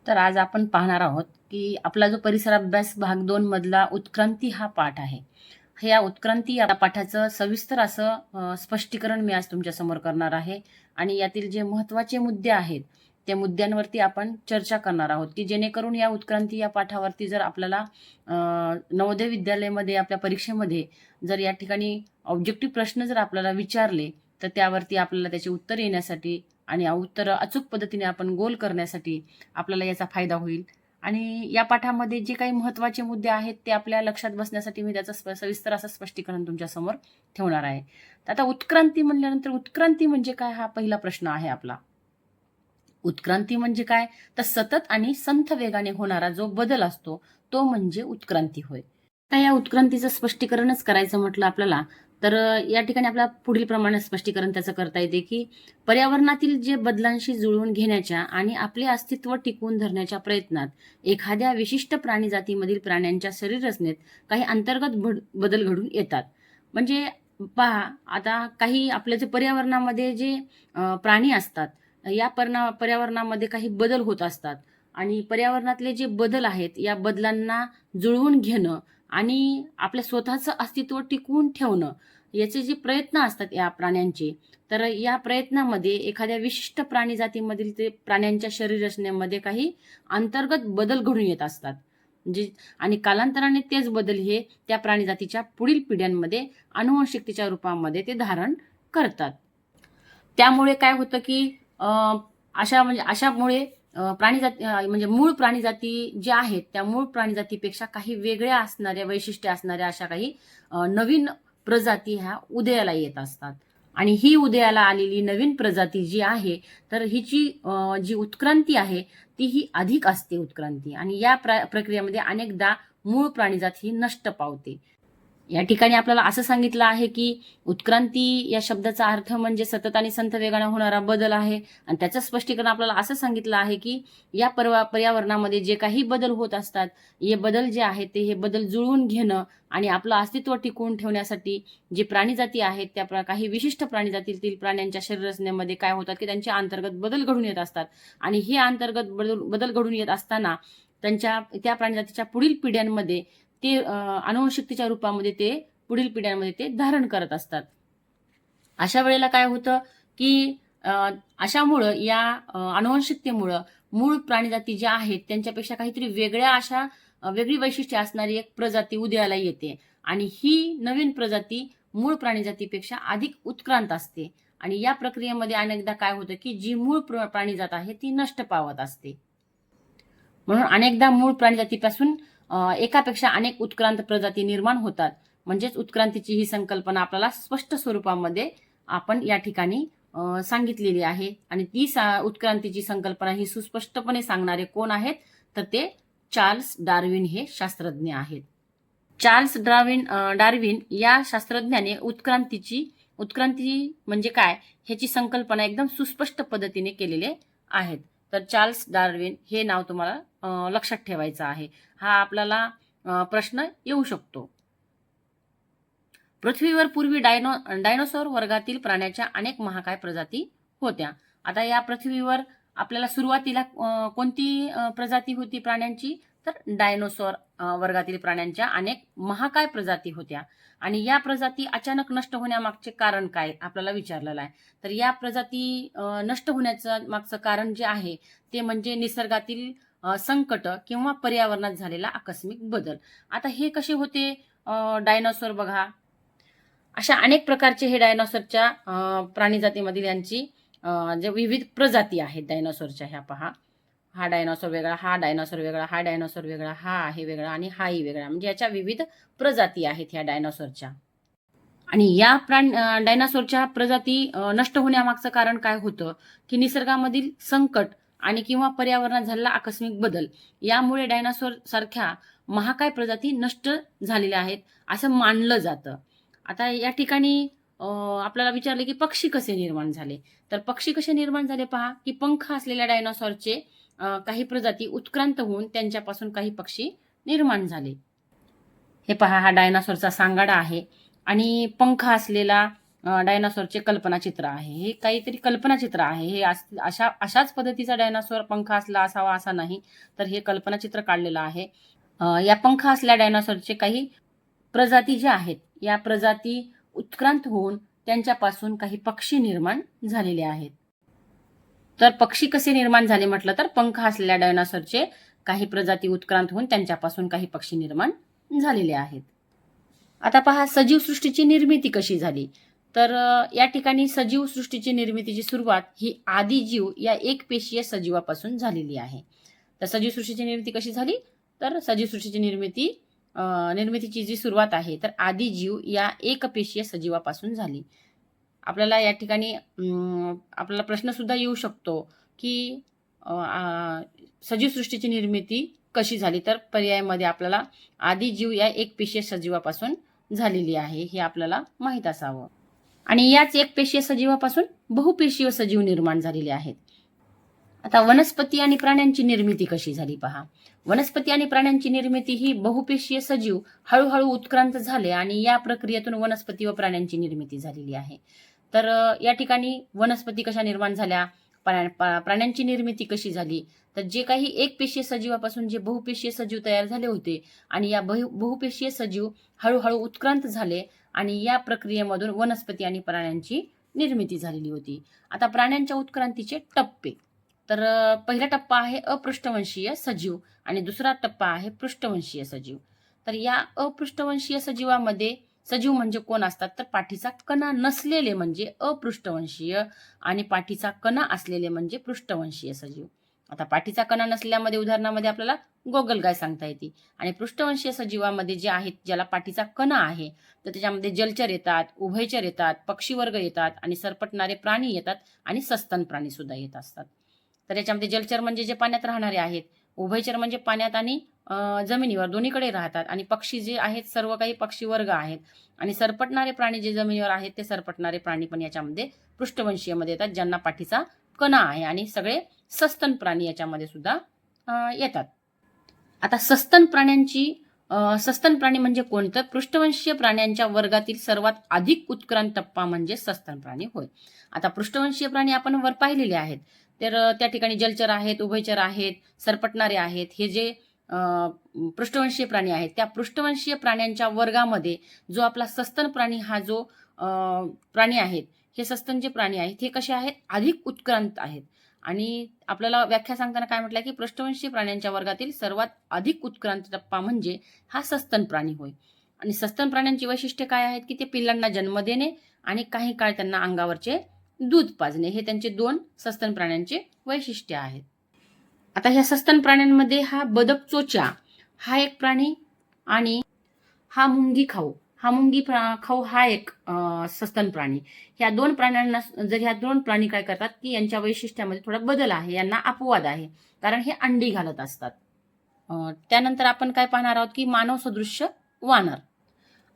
तर आज आपण पाहणार आहोत की आपला जो परिसर अभ्यास भाग 2 मधला उत्क्रांती हा पाठ आहे. या उत्क्रांती या पाठाचं सविस्तर असं स्पष्टीकरण मी आज तुमच्या समोर करणार आहे आणि यातील जे महत्त्वाचे मुद्दे आहेत त्या मुद्द्यांवरती आपण चर्चा करणार आहोत की जेणेकरून या उत्क्रांती या पाठावरती जर आपल्याला नवोदय विद्यालयामध्ये आपल्या परीक्षेमध्ये जर या ठिकाणी ऑब्जेक्टिव्ह प्रश्न जर आपल्याला विचारले तर त्यावरती आपल्याला त्याचे उत्तर येण्यासाठी आणि उत्तर अचूक पद्धतीने आपण गोल करण्यासाठी आपल्याला याचा फायदा होईल. आणि या पाठामध्ये जे काही महत्त्वाचे मुद्दे आहेत ते आपल्या लक्षात बसण्यासाठी मी त्याचं सविस्तर असं स्पष्टीकरण तुमच्यासमोर ठेवणार आहे. तर आता उत्क्रांती म्हणल्यानंतर उत्क्रांती म्हणजे काय हा पहिला प्रश्न आहे आपला. उत्क्रांती म्हणजे काय तर सतत आणि संथ वेगाने होणारा जो बदल असतो तो म्हणजे उत्क्रांती होय. तर या उत्क्रांतीचं स्पष्टीकरणच करायचं म्हटलं आपल्याला तर या ठिकाणी आपल्याला पुढील प्रमाणे स्पष्टीकरण त्याचं करता येते की पर्यावरणातील जे बदलांशी जुळवून घेण्याच्या आणि आपले अस्तित्व टिकवून धरण्याच्या प्रयत्नात एखाद्या विशिष्ट प्राणी जातीमधील प्राण्यांच्या शरीर रचनेत काही अंतर्गत बदल घडून येतात. म्हणजे पहा आता काही आपल्या जे पर्यावरणामध्ये जे प्राणी असतात या पर्यावरणामध्ये काही बदल होत असतात आणि पर्यावरणातले जे बदल आहेत या बदलांना जुळवून घेणं आणि आपल्या स्वतःचं अस्तित्व टिकवून ठेवणं याचे जे प्रयत्न असतात या प्राण्यांचे तर या प्रयत्नामध्ये एखाद्या विशिष्ट प्राणी जातीमधील ते प्राण्यांच्या शरीर रचनेमध्ये काही अंतर्गत बदल घडून येत असतात. म्हणजे आणि कालांतराने तेच बदल हे त्या प्राणी जातीच्या पुढील पिढ्यांमध्ये आनुवंशिकतेच्या रूपामध्ये ते धारण करतात. त्यामुळे काय होतं की अशामुळे प्राणीजाती म्हणजे मूळ प्राणीजाती ज्या आहेत त्या मूळ प्राणीजातीपेक्षा काही वेगळ्या असणाऱ्या वैशिष्ट्ये असणाऱ्या अशा काही नवीन प्रजाती ह्या उदयाला येत असतात. आणि ही उदयाला आलेली नवीन प्रजाती जी आहे तर हिची जी उत्क्रांती आहे ती ही अधिक असते उत्क्रांती आणि या प्रक्रियेमध्ये अनेकदा मूळ प्राणीजात ही नष्ट पावते. या ठिकाणी आपल्याला असं सांगितलं आहे की उत्क्रांती या शब्दाचा अर्थ म्हणजे सतत आणि संथ वेगाने होणारा बदल आहे आणि त्याचं स्पष्टीकरण आपल्याला असं सांगितलं आहे की या पर्यावरणामध्ये जे काही बदल होत असतात हे बदल जे आहेत ते हे बदल जुळवून घेणं आणि आपलं अस्तित्व टिकवून ठेवण्यासाठी जे प्राणीजाती आहेत त्या काही विशिष्ट प्राणीजातीतील प्राण्यांच्या शरीर रचनेमध्ये काय होतात की त्यांचे अंतर्गत बदल घडून येत असतात आणि हे अंतर्गत बदल घडून येत असताना त्या प्राणीजातीच्या पुढील पिढ्यांमध्ये ते आनुवंशिकतेच्या रूपामध्ये ते पुढील पिढ्यांमध्ये ते धारण करत असतात. अशा वेळेला काय होतं की अशामुळं या आनुवंशिकतेमुळं मूळ प्राणीजाती ज्या आहेत त्यांच्यापेक्षा काहीतरी वेगळी वैशिष्ट्ये असणारी एक प्रजाती उदयाला येते आणि ही नवीन प्रजाती मूळ प्राणीजातीपेक्षा अधिक उत्क्रांत असते आणि या प्रक्रियेमध्ये अनेकदा काय होतं की जी मूळ प्राणीजात आहे ती नष्ट पावत असते. म्हणून अनेकदा मूळ प्राणीजातीपासून एकापेक्षा अनेक उत्क्रांत प्रजाती निर्माण होतात. म्हणजेच उत्क्रांतीची ही संकल्पना आपल्याला स्पष्ट स्वरूपामध्ये आपण या ठिकाणी सांगितलेली आहे आणि ती उत्क्रांतीची संकल्पना ही सुस्पष्टपणे सांगणारे कोण आहेत तर ते चार्ल्स डार्विन हे शास्त्रज्ञ आहेत. चार्ल्स डार्विन या शास्त्रज्ञाने उत्क्रांती म्हणजे काय ह्याची संकल्पना एकदम सुस्पष्ट पद्धतीने केलेले आहेत. तर चार्ल्स डार्विन हे नाव तुम्हाला लक्षात ठेवायचं आहे. हा आपल्याला प्रश्न येऊ शकतो. पृथ्वीवर पूर्वी डायनोसॉर वर्गातील प्राण्याच्या अनेक महाकाय प्रजाती होत्या. आता या पृथ्वीवर आपल्याला सुरुवातीला कोणती प्रजाती होती प्राण्यांची तर डायनोसॉर वर्गातील प्राण्यांच्या अनेक महाकाय प्रजाती होत्या आणि या प्रजाती अचानक नष्ट होण्यामागचे कारण काय आपल्याला विचारलेलं आहे. तर या प्रजाती नष्ट होण्याचं मागचं कारण जे आहे ते म्हणजे निसर्गातील संकट किंवा पर्यावरणात झालेला आकस्मिक बदल. आता हे कसे होते डायनोसॉर बघा अशा अनेक प्रकारचे हे डायनोसॉरच्या प्राणीजातीमधील यांची जे विविध प्रजाती आहेत डायनोसॉरच्या ह्या पहा हा डायनोसॉर वेगळा हा डायनोसॉर वेगळा हा डायनोसॉर वेगळा हा आहे वेगळा आणि हाही वेगळा म्हणजे याच्या विविध प्रजाती आहेत ह्या डायनोसॉरच्या. आणि या डायनासोरच्या प्रजाती नष्ट होण्यामागचं कारण काय होतं की निसर्गामधील संकट आणि किंवा पर्यावरणात झालेला आकस्मिक बदल यामुळे डायनासोर सारख्या महाकाय प्रजाती नष्ट झालेल्या आहेत असं मानलं जातं. आता या ठिकाणी आपल्याला विचारले की पक्षी कसे निर्माण झाले तर पक्षी कसे निर्माण झाले पहा की पंख असलेल्या डायनासॉरचे काही प्रजाती उत्क्रांत होऊन त्यांच्यापासून काही पक्षी निर्माण झाले. हे पहा हा डायनासॉरचा सांगाडा आहे आणि पंख असलेला डायनासोरचे कल्पनाचित्र आहे. हे काहीतरी कल्पनाचित्र आहे. हे अशाच पद्धतीचा डायनासोर पंख असला असावा असा नाही, तर हे कल्पनाचित्र काढलेलं आहे. या पंख असलेल्या डायनासोरचे काही प्रजाती ज्या आहेत, या प्रजाती उत्क्रांत होऊन त्यांच्यापासून काही पक्षी निर्माण झालेले आहेत. तर पक्षी कसे निर्माण झाले म्हटलं तर पंख असलेल्या डायनासोरचे काही प्रजाती उत्क्रांत होऊन त्यांच्यापासून काही पक्षी निर्माण झालेले आहेत. आता पहा, सजीव सृष्टीची निर्मिती कशी झाली. तर या ठिकाणी सजीव सृष्टीची निर्मितीची सुरुवात ही आदिजीव या एकपेशीय सजीवापासून झालेली आहे. तर सजीव सृष्टीची निर्मिती कशी झाली, तर सजीव सृष्टीची निर्मितीची जी सुरुवात आहे तर आदिजीव या एकपेशीय सजीवापासून झाली. आपल्याला या ठिकाणी आपल्याला प्रश्न सुद्धा येऊ शकतो की सजीव सृष्टीची निर्मिती कशी झाली, तर पर्यायामध्ये आपल्याला आदिजीव या एकपेशीय सजीवापासून झालेली आहे हे आपल्याला माहीत असावं. आणि याच एकपेशीय सजीवापासून बहुपेशीय सजीव निर्माण झालेले आहेत. आता वनस्पती आणि प्राण्यांची निर्मिती कशी झाली पहा. वनस्पती आणि प्राण्यांची निर्मिती ही बहुपेशीय सजीव हळूहळू उत्क्रांत झाले आणि या प्रक्रियेतून वनस्पती व प्राण्यांची निर्मिती झालेली आहे. तर या ठिकाणी वनस्पती कशा निर्माण झाल्या, प्राण्यांची निर्मिती कशी झाली, तर जे काही एकपेशीय सजीवापासून जे बहुपेशीय सजीव तयार झाले होते आणि या बहुपेशीय सजीव हळूहळू उत्क्रांत झाले आणि या प्रक्रियेमधून वनस्पती आणि प्राण्यांची निर्मिती झालेली होती. आता प्राण्यांच्या उत्क्रांतीचे टप्पे. तर पहिला टप्पा आहे अपृष्ठवंशीय सजीव आणि दुसरा टप्पा आहे पृष्ठवंशीय सजीव. तर या अपृष्ठवंशीय सजीवामध्ये सजीव म्हणजे कोण असतात, तर पाठीचा कणा नसलेले म्हणजे अपृष्ठवंशीय आणि पाठीचा कणा असलेले म्हणजे पृष्ठवंशीय सजीव. आता पाठीचा कणा नसल्यामध्ये उदाहरणामध्ये आपल्याला गोगलगाय सांगता येते आणि पृष्ठवंशीय सजीवामध्ये जे आहेत ज्याला पाठीचा कणा आहे तर त्याच्यामध्ये जलचर येतात, उभयचर येतात, पक्षीवर्ग येतात आणि सरपटणारे प्राणी येतात आणि सस्तन प्राणी सुद्धा येत असतात. तर याच्यामध्ये जलचर म्हणजे जे पाण्यात राहणारे आहेत, उभयचर म्हणजे पाण्यात आणि जमिनीवर दोन्हीकडे राहतात आणि पक्षी जे आहेत सर्व काही पक्षी वर्ग आहेत आणि सरपटणारे प्राणी जे जमिनीवर आहेत ते सरपटणारे प्राणी पण याच्यामध्ये पृष्ठवंशीयमध्ये येतात ज्यांना पाठीचा कणा आहे आणि सगळे सस्तन प्राणी याच्यामध्ये सुद्धा येतात. आता सस्तन प्राणी म्हणजे कोणतं, पृष्ठवंशीय प्राण्यांच्या वर्गातील सर्वात अधिक उत्क्रांत टप्पा म्हणजे सस्तन प्राणी होय. आता पृष्ठवंशीय प्राणी आपण वर पाहिलेले आहेत, तर त्या ठिकाणी जलचर आहेत, उभयचर आहेत, सरपटणारे आहेत. हे जे पृष्ठवंशीय प्राणी आहेत त्या पृष्ठवंशीय प्राण्यांच्या वर्गामध्ये जो आपला सस्तन प्राणी हा जो प्राणी आहेत, हे सस्तन जे प्राणी आहेत हे कसे आहेत, अधिक उत्क्रांत आहेत. आणि आपल्याला व्याख्या सांगताना काय म्हटलं की पृष्ठवंशीय प्राण्यांच्या वर्गातील सर्वात अधिक उत्क्रांत टप्पा म्हणजे हा सस्तन प्राणी होय. आणि सस्तन प्राण्यांची वैशिष्ट्ये काय आहेत की ते पिल्लांना जन्म देणे आणि काही काळ त्यांना अंगावरचे दूध पाजणे हे त्यांचे 2 सस्तन प्राण्यांचे वैशिष्ट्य आहेत. आता ह्या सस्तन प्राण्यांमध्ये हा बदक चोचा हा एक प्राणी आणि हा मुंगी खाऊ हा एक सस्तन प्राणी. ह्या 2 प्राण्यांना जर ह्या 2 प्राणी काय करतात की यांच्या वैशिष्ट्यामध्ये थोडा बदल आहे, यांना अपवाद आहे कारण हे अंडी घालत असतात. त्यानंतर आपण काय पाहणार आहोत की मानव सदृश्य वानर.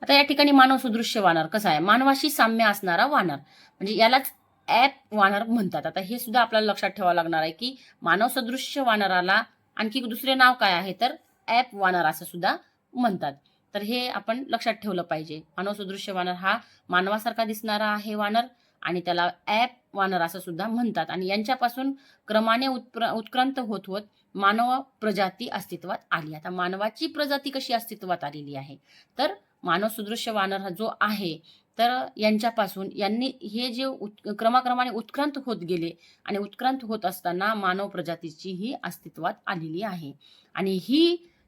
आता या ठिकाणी मानव सदृश्य वानर कसा आहे, मानवाशी साम्य असणारा वानर म्हणजे यालाच ॲप वानर म्हणतात. आता हे सुद्धा आपल्याला लक्षात ठेवावं लागणार आहे की मानव सदृश्य वानराला आणखी दुसरे नाव काय आहे, तर ॲप वानर असं सुद्धा म्हणतात. तर हे आपण लक्षात ठेवलं पाहिजे. मानव सदृश्य वानर हा मानवासारखा दिसणारा आहे वानर आणि त्याला ॲप वानर असं सुद्धा म्हणतात आणि यांच्यापासून क्रमाने उत्क्रांत होत होत मानव प्रजाती अस्तित्वात आली. आता मानवाची प्रजाती कशी अस्तित्वात आलेली आहे, तर मानव सदृश्य वानर हा जो आहे तर यांच्यापासून यांनी हे जे क्रमाक्रमाने उत्क्रांत होत गेले आणि उत्क्रांत होत असताना मानव प्रजातीची ही अस्तित्वात आलेली आहे. आणि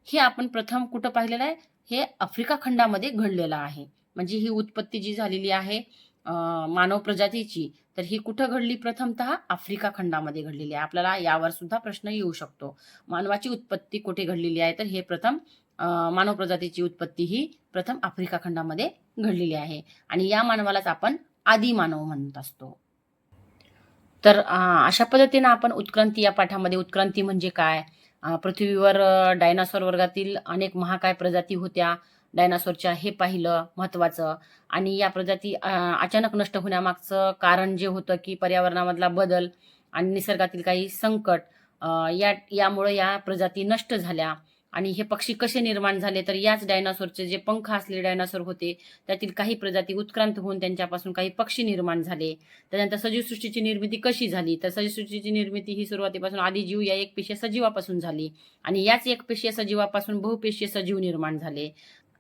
हे आपण प्रथम कुठं पाहिलेलं आहे, हे आफ्रिका खंडामध्ये घडलेलं आहे. म्हणजे ही उत्पत्ती जी झालेली आहे मानव प्रजातीची तर ही कुठं घडली, प्रथमतः आफ्रिका खंडामध्ये घडलेली आहे. आपल्याला यावर सुद्धा प्रश्न येऊ शकतो, मानवाची उत्पत्ती कुठे घडलेली आहे, तर हे प्रथम मानव प्रजातीची उत्पत्ती ही प्रथम आफ्रिका खंडामध्ये घडलेली आहे आणि या मानवालाच आपण आदी मानव म्हणत असतो. तर अशा पद्धतीने आपण उत्क्रांती या पाठामध्ये, उत्क्रांती म्हणजे काय, पृथ्वीवर डायनासोर वर्गातील अनेक महाकाय प्रजाती होत्या डायनासोरच्या हे पाहिलं महत्वाचं. आणि या प्रजाती अचानक नष्ट होण्यामागचं कारण जे होतं की पर्यावरणामधला बदल आणि निसर्गातील काही संकट यामुळे या प्रजाती नष्ट झाल्या आणि हे पक्षी कसे निर्माण झाले, तर याच डायनासोरचे जे पंख असलेले डायनासोर होते त्यातील काही प्रजाती उत्क्रांत होऊन त्यांच्यापासून काही पक्षी निर्माण झाले. त्यानंतर सजीव सृष्टीची निर्मिती कशी झाली, तर सजीव सृष्टीची निर्मिती ही सुरुवातीपासून आदिजीव या एकपेशीय सजीवापासून झाली आणि याच एकपेशीय सजीवापासून बहुपेशीय सजीव निर्माण झाले.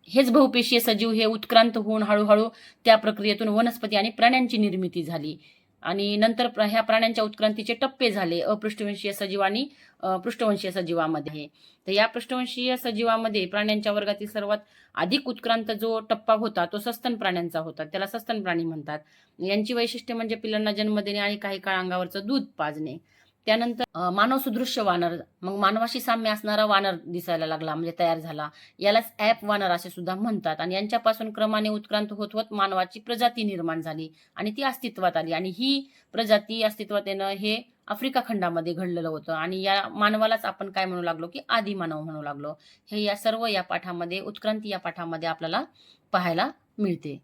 हेच बहुपेशीय सजीव हे उत्क्रांत होऊन हळूहळू त्या प्रक्रियेतून वनस्पती आणि प्राण्यांची निर्मिती झाली आणि नंतर ह्या प्राण्यांच्या उत्क्रांतीचे टप्पे झाले अपृष्ठवंशीय सजीव आणि पृष्ठवंशीय सजीवामध्ये. तर या पृष्ठवंशीय सजीवामध्ये प्राण्यांच्या वर्गातील सर्वात अधिक उत्क्रांत जो टप्पा होता तो सस्तन प्राण्यांचा होता, त्याला सस्तन प्राणी म्हणतात. यांची वैशिष्ट्य म्हणजे पिलांना जन्म देणे आणि काही काळ अंगावरचं दूध पाजणे. त्यानंतर मानव सुदृश्य वानर, मग मानवाशी साम्य असणारा वानर दिसायला लागला म्हणजे तयार झाला. यालाच ॲप वानर असे सुद्धा म्हणतात आणि यांच्यापासून क्रमाने उत्क्रांत होत होत मानवाची प्रजाती निर्माण झाली आणि ती अस्तित्वात आली आणि ही प्रजाती अस्तित्वात येणं हे आफ्रिका खंडामध्ये घडलेलं होतं आणि या मानवालाच आपण काय म्हणू लागलो की आदी मानव म्हणू लागलो. हे या सर्व या पाठामध्ये उत्क्रांती या पाठामध्ये आपल्याला पाहायला मिळते.